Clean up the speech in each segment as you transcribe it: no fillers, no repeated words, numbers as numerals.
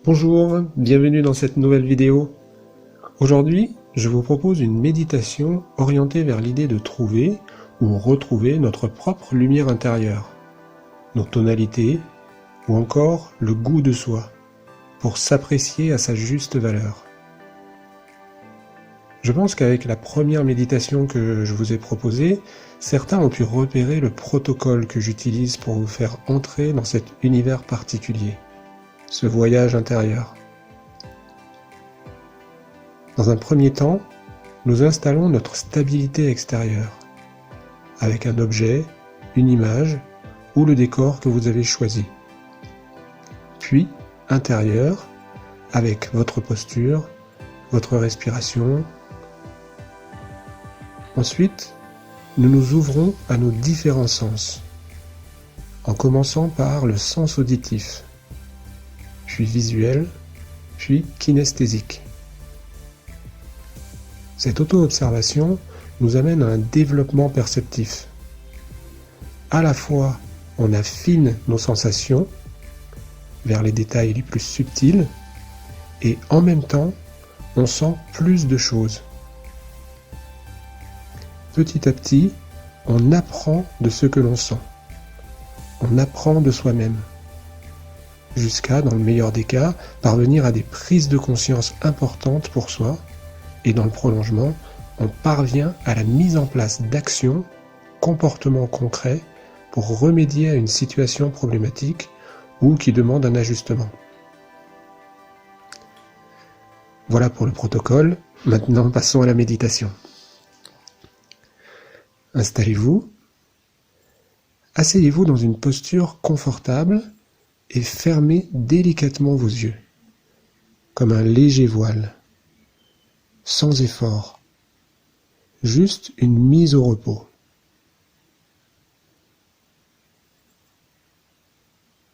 Bonjour, bienvenue dans cette nouvelle vidéo. Aujourd'hui, je vous propose une méditation orientée vers l'idée de trouver ou retrouver notre propre lumière intérieure, nos tonalités ou encore le goût de soi, pour s'apprécier à sa juste valeur. Je pense qu'avec la première méditation que je vous ai proposée, certains ont pu repérer le protocole que j'utilise pour vous faire entrer dans cet univers particulier, ce voyage intérieur. Dans un premier temps, nous installons notre stabilité extérieure, avec un objet, une image ou le décor que vous avez choisi. Puis, intérieur, avec votre posture, votre respiration. Ensuite, nous nous ouvrons à nos différents sens, en commençant par le sens auditif, puis visuel, puis kinesthésique. Cette auto-observation nous amène à un développement perceptif. À la fois, on affine nos sensations vers les détails les plus subtils et en même temps, on sent plus de choses. Petit à petit, on apprend de ce que l'on sent. On apprend de soi-même. Jusqu'à, dans le meilleur des cas, parvenir à des prises de conscience importantes pour soi. Et dans le prolongement, on parvient à la mise en place d'actions, comportements concrets pour remédier à une situation problématique ou qui demande un ajustement. Voilà pour le protocole. Maintenant, passons à la méditation. Installez-vous. Asseyez-vous dans une posture confortable et fermez délicatement vos yeux, comme un léger voile, sans effort, juste une mise au repos.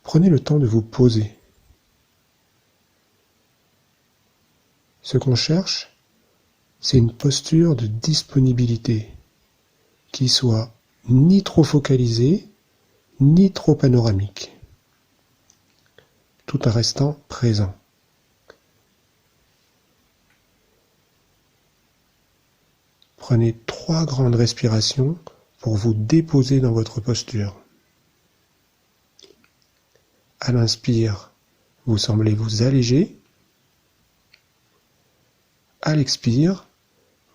Prenez le temps de vous poser. Ce qu'on cherche, c'est une posture de disponibilité qui soit ni trop focalisée, ni trop panoramique, tout en restant présent. Prenez 3 grandes respirations pour vous déposer dans votre posture. À l'inspire, vous semblez vous alléger. À l'expire,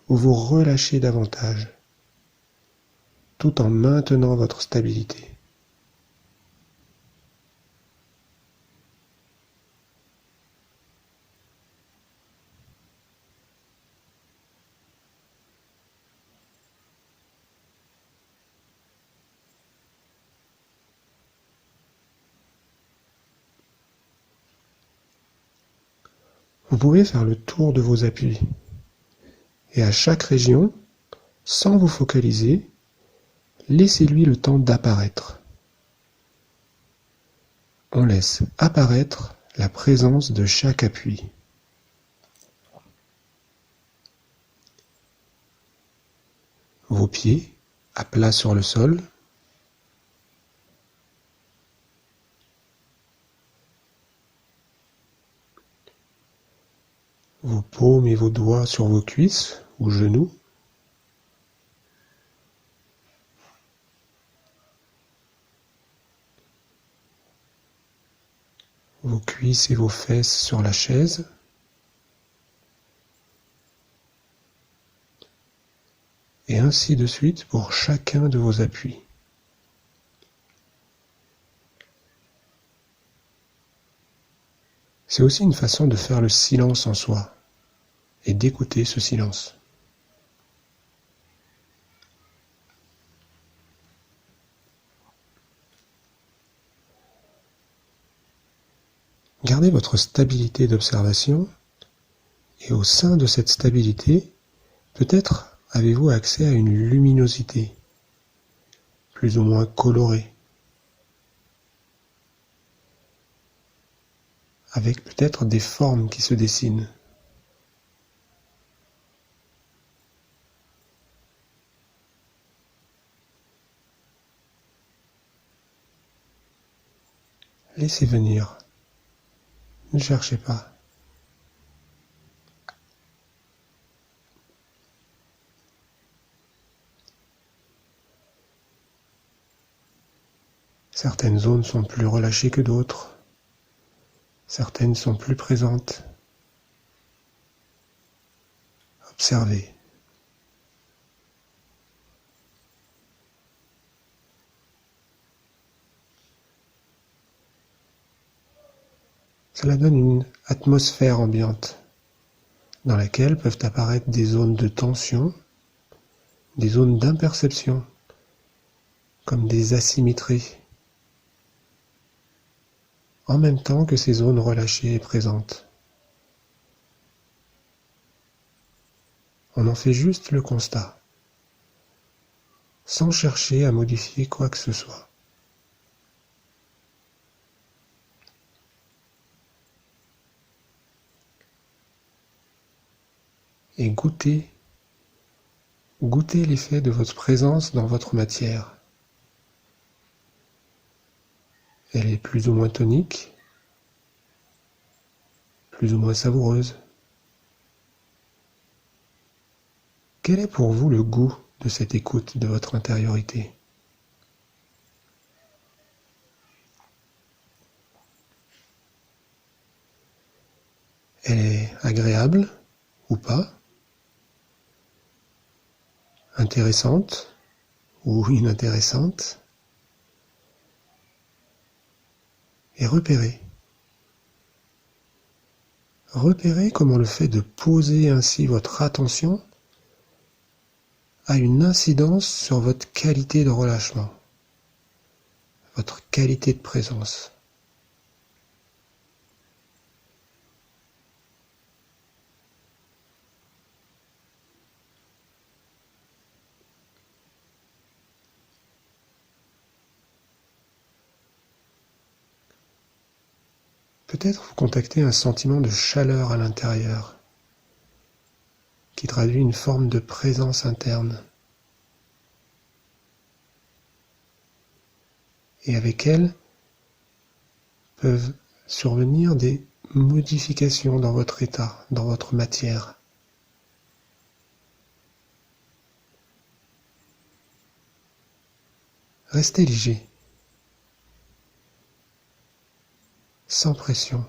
vous vous relâchez davantage, tout en maintenant votre stabilité. Vous pouvez faire le tour de vos appuis. Et à chaque région, sans vous focaliser, laissez-lui le temps d'apparaître. On laisse apparaître la présence de chaque appui. Vos pieds, à plat sur le sol. Vos paumes et vos doigts sur vos cuisses ou genoux. Vos cuisses et vos fesses sur la chaise. Et ainsi de suite pour chacun de vos appuis. C'est aussi une façon de faire le silence en soi et d'écouter ce silence. Gardez votre stabilité d'observation et au sein de cette stabilité, peut-être avez-vous accès à une luminosité, plus ou moins colorée, avec peut-être des formes qui se dessinent. Laissez venir, Ne cherchez pas. Certaines zones sont plus relâchées que d'autres. Certaines sont plus présentes. Observez. Cela donne une atmosphère ambiante dans laquelle peuvent apparaître des zones de tension, des zones d'imperception, comme des asymétries, en même temps que ces zones relâchées et présentes. On en fait juste le constat, sans chercher à modifier quoi que ce soit. Et goûtez l'effet de votre présence dans votre matière. Elle est plus ou moins tonique, plus ou moins savoureuse. Quel est pour vous le goût de cette écoute de votre intériorité ? Elle est agréable ou pas ? Intéressante ou inintéressante ? Et repérez. Repérez comment le fait de poser ainsi votre attention a une incidence sur votre qualité de relâchement, votre qualité de présence. Peut-être vous contactez un sentiment de chaleur à l'intérieur, qui traduit une forme de présence interne. Et avec elle peuvent survenir des modifications dans votre état, dans votre matière. Restez léger, sans pression.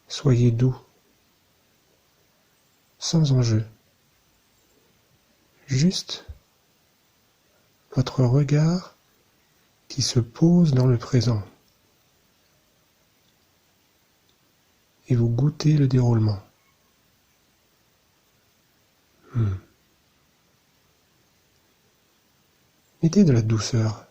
Soyez doux, sans enjeu. Juste votre regard qui se pose dans le présent. Et vous goûtez le déroulement. Mettez de la douceur.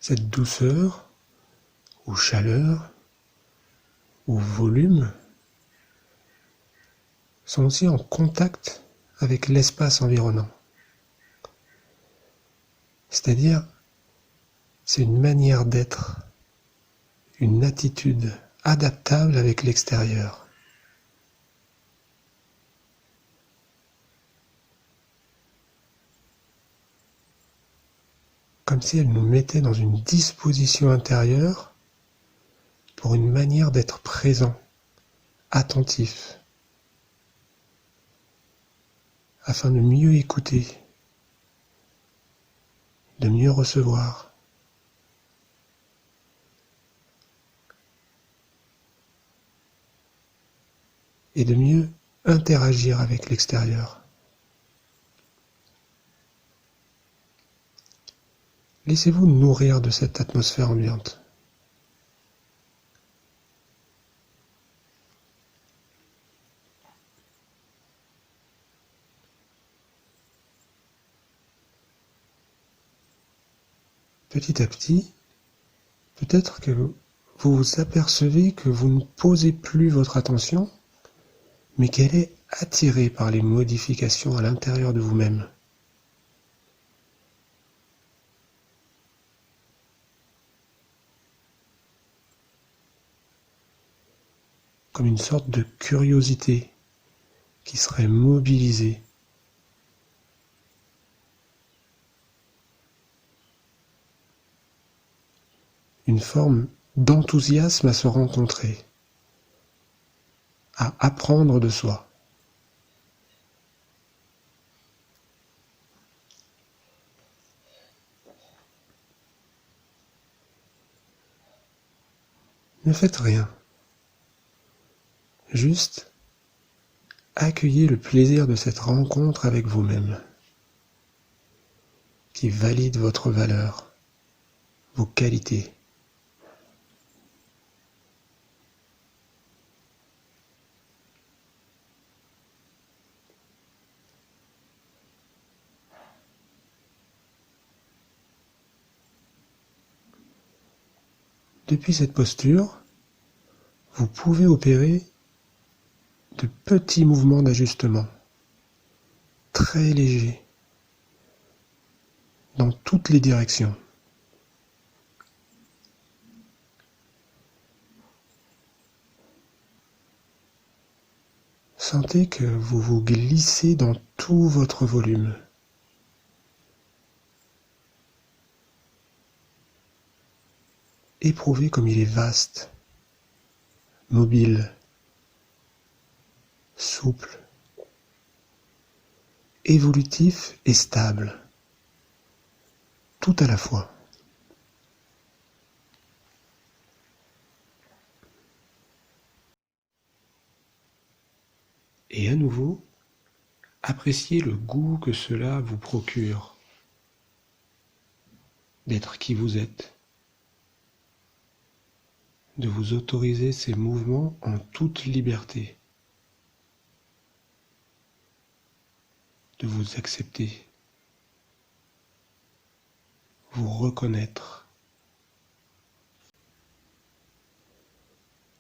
Cette douceur, ou chaleur, ou volume, sont aussi en contact avec l'espace environnant. C'est-à-dire, c'est une manière d'être, une attitude adaptable avec l'extérieur. Comme si elle nous mettait dans une disposition intérieure pour une manière d'être présent, attentif, afin de mieux écouter, de mieux recevoir. Et de mieux interagir avec l'extérieur. Laissez-vous nourrir de cette atmosphère ambiante. Petit à petit, peut-être que vous vous apercevez que vous ne posez plus votre attention, mais qu'elle est attirée par les modifications à l'intérieur de vous-même. Comme une sorte de curiosité qui serait mobilisée une forme d'enthousiasme à se rencontrer, à apprendre de soi. Ne faites rien. Juste accueillez le plaisir de cette rencontre avec vous-même, qui valide votre valeur, vos qualités. Depuis cette posture, vous pouvez opérer de petits mouvements d'ajustement, très légers, dans toutes les directions. Sentez que vous vous glissez dans tout votre volume. Éprouvez comme il est vaste, mobile, souple, évolutif et stable, tout à la fois. Et à nouveau, appréciez le goût que cela vous procure, d'être qui vous êtes, de vous autoriser ces mouvements en toute liberté, de vous accepter, vous reconnaître.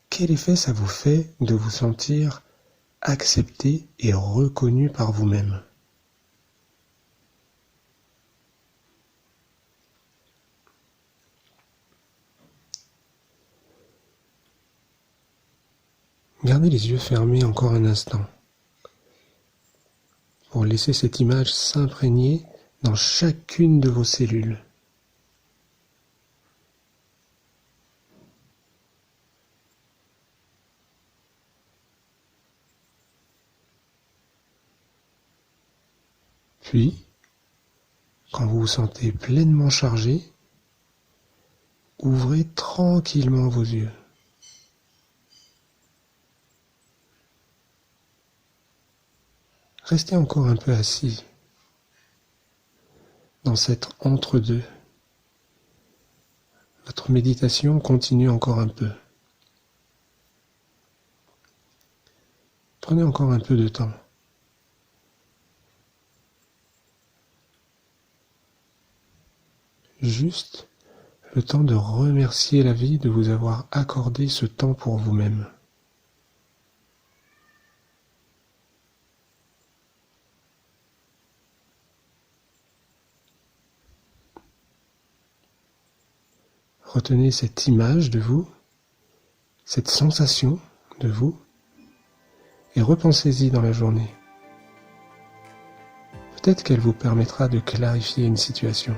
Quel effet ça vous fait de vous sentir accepté et reconnu par vous-même ? Gardez les yeux fermés encore un instant pour laisser cette image s'imprégner dans chacune de vos cellules. Puis, quand vous vous sentez pleinement chargé, ouvrez tranquillement vos yeux. Restez encore un peu assis dans cet entre-deux. Votre méditation continue encore un peu. Prenez encore un peu de temps. Juste le temps de remercier la vie de vous avoir accordé ce temps pour vous-même. Retenez cette image de vous, cette sensation de vous, et repensez-y dans la journée. Peut-être qu'elle vous permettra de clarifier une situation.